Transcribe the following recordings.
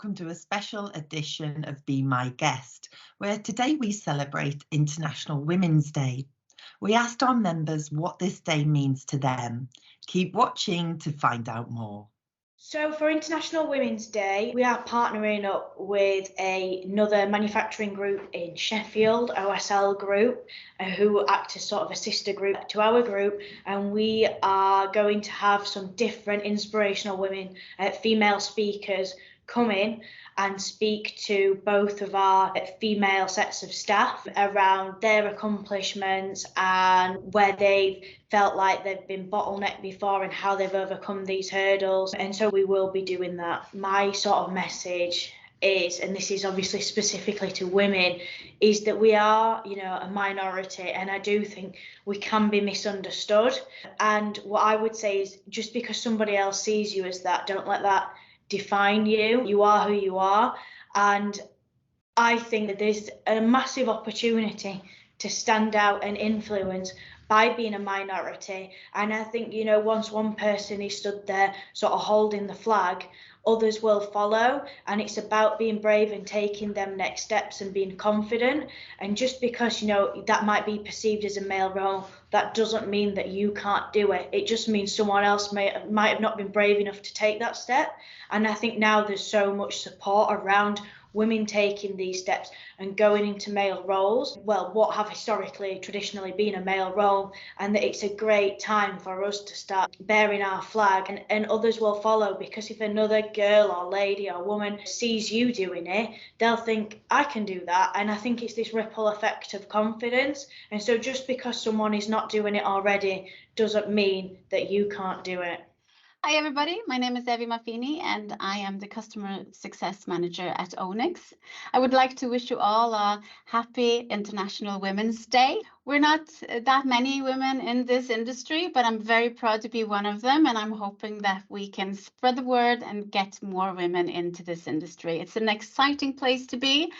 welcome to a special edition of Be My Guest, where today we celebrate International Women's Day. We asked our members what this day means to them. Keep watching to find out more. So for International Women's Day, we are partnering up with another manufacturing group in Sheffield, OSL Group, who act as sort of a sister group to our group, and we are going to have some different inspirational women, female speakers come in and speak to both of our female sets of staff around their accomplishments and where they've felt like they've been bottlenecked before and how they've overcome these hurdles. And so we will be doing that. My sort of message is, and this is obviously specifically to women, is that we are, a minority, and I do think we can be misunderstood. And what I would say is, just because somebody else sees you as that, don't let that define you. You are who you are. And I think that there's a massive opportunity to stand out and influence by being a minority. And I think, once one person is stood there sort of holding the flag, others will follow. And it's about being brave and taking them next steps and being confident. And just because, that might be perceived as a male role, that doesn't mean that you can't do it. It just means someone else might have not been brave enough to take that step. And I think now there's so much support around women taking these steps and going into male roles, what have historically, traditionally been a male role, and that it's a great time for us to start bearing our flag, and others will follow, because if another girl or lady or woman sees you doing it, they'll think, I can do that. And I think it's this ripple effect of confidence. And so just because someone is not doing it already doesn't mean that you can't do it. Hi everybody, my name is Evie Maffini and I am the Customer Success Manager at Onyx. I would like to wish you all a happy International Women's Day. We're not that many women in this industry, but I'm very proud to be one of them, and I'm hoping that we can spread the word and get more women into this industry. It's an exciting place to be,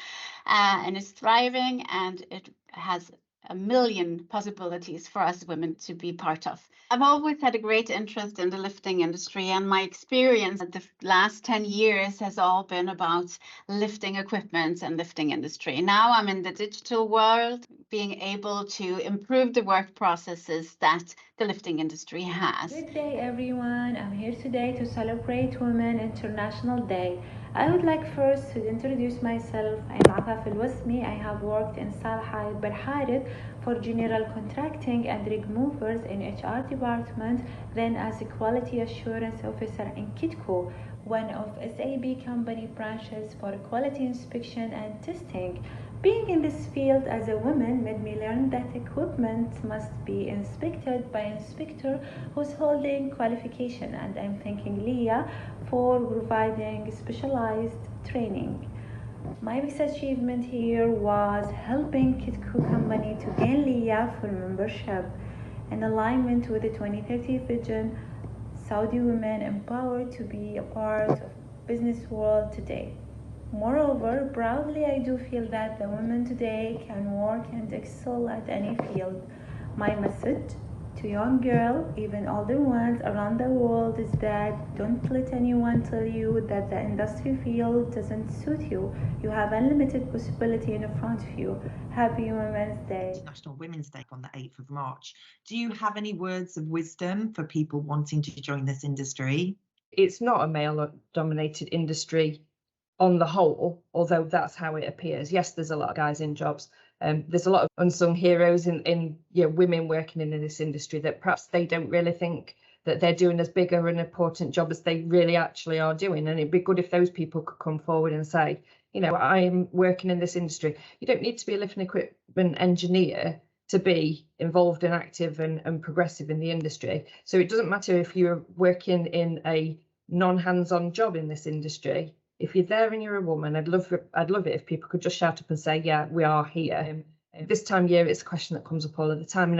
and it's thriving, and it has a million possibilities for us women to be part of. I've always had a great interest in the lifting industry, and my experience at the last 10 years has all been about lifting equipment and lifting industry. Now I'm in the digital world, being able to improve the work processes that the lifting industry has. Good day everyone, I'm here today to celebrate Women International Day. I would like first to introduce myself. I'm Afaf Al-Wasmi. I have worked in Salha Berharid for general contracting and rig movers in HR department, then as a quality assurance officer in Kitco, one of SAB company branches for quality inspection and testing. Being in this field as a woman made me learn that equipment must be inspected by an inspector who's holding qualification, and I'm thanking LEEA for providing specialized training. My biggest achievement here was helping Kitco company to gain LEEA for membership. In alignment with the 2030 vision, Saudi women empowered to be a part of business world today. Moreover, proudly I do feel that the women today can work and excel at any field. My message to young girls, even older ones around the world, is that don't let anyone tell you that the industry field doesn't suit you. You have unlimited possibility in front of you. Happy Women's Day. International Women's Day on the 8th of March. Do you have any words of wisdom for people wanting to join this industry? It's not a male-dominated industry on the whole, although that's how it appears. Yes, there's a lot of guys in jobs. There's a lot of unsung heroes in women working in this industry that perhaps they don't really think that they're doing as big or an important job as they really actually are doing. And it'd be good if those people could come forward and say, I am working in this industry. You don't need to be a lifting equipment engineer to be involved and active and progressive in the industry. So it doesn't matter if you're working in a non-hands-on job in this industry. If you're there and you're a woman, I'd love it if people could just shout up and say, yeah, we are here. This time of year, it's a question that comes up all of the time.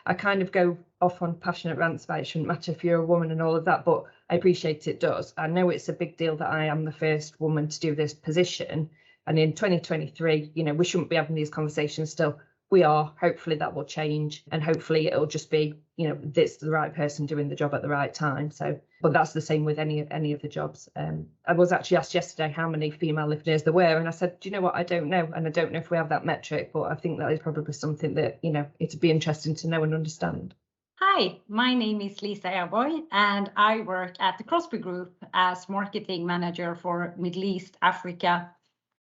I kind of go off on passionate rants about it shouldn't matter if you're a woman and all of that, but I appreciate it does. I know it's a big deal that I am the first woman to do this position. And in 2023, we shouldn't be having these conversations still. we are. Hopefully that will change, and hopefully it'll just be, you know, this the right person doing the job at the right time. So, but that's the same with any of the jobs. I was actually asked yesterday how many female lifters there were, and I said, do you know what, I don't know, and I don't know if we have that metric, but I think that is probably something that, you know, it'd be interesting to know and understand. Hi, my name is Lisa Airboy, and I work at the Crosby Group as marketing manager for Middle East, Africa,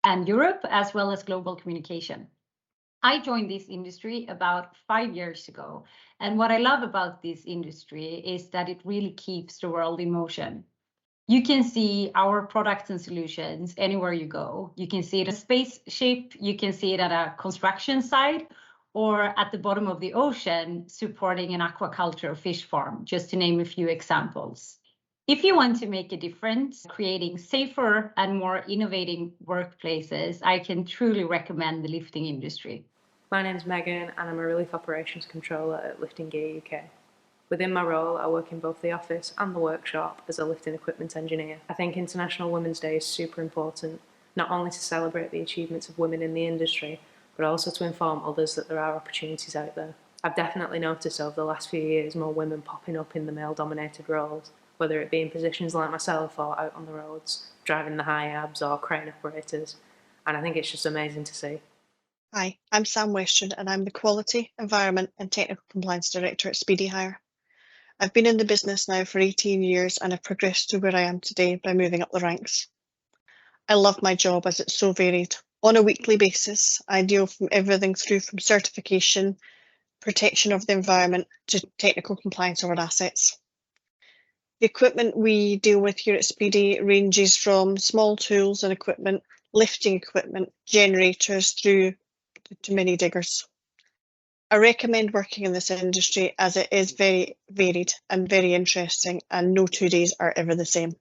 and Europe, as well as global communication. I joined this industry about 5 years ago, and what I love about this industry is that it really keeps the world in motion. You can see our products and solutions anywhere you go. You can see it at a spaceship, you can see it at a construction site, or at the bottom of the ocean supporting an aquaculture fish farm, just to name a few examples. If you want to make a difference, creating safer and more innovative workplaces, I can truly recommend the lifting industry. My name's Megan and I'm a Relief Operations Controller at Lifting Gear UK. Within my role, I work in both the office and the workshop as a lifting equipment engineer. I think International Women's Day is super important, not only to celebrate the achievements of women in the industry, but also to inform others that there are opportunities out there. I've definitely noticed over the last few years more women popping up in the male-dominated roles, whether it be in positions like myself or out on the roads, driving the high abs or crane operators, and I think it's just amazing to see. Hi, I'm Sam Western and I'm the Quality, Environment and Technical Compliance Director at Speedy Hire. I've been in the business now for 18 years and have progressed to where I am today by moving up the ranks. I love my job as it's so varied. On a weekly basis, I deal from everything through from certification, protection of the environment to technical compliance of our assets. The equipment we deal with here at Speedy ranges from small tools and equipment, lifting equipment, generators through to mini diggers. I recommend working in this industry as it is very varied and very interesting, and no 2 days are ever the same.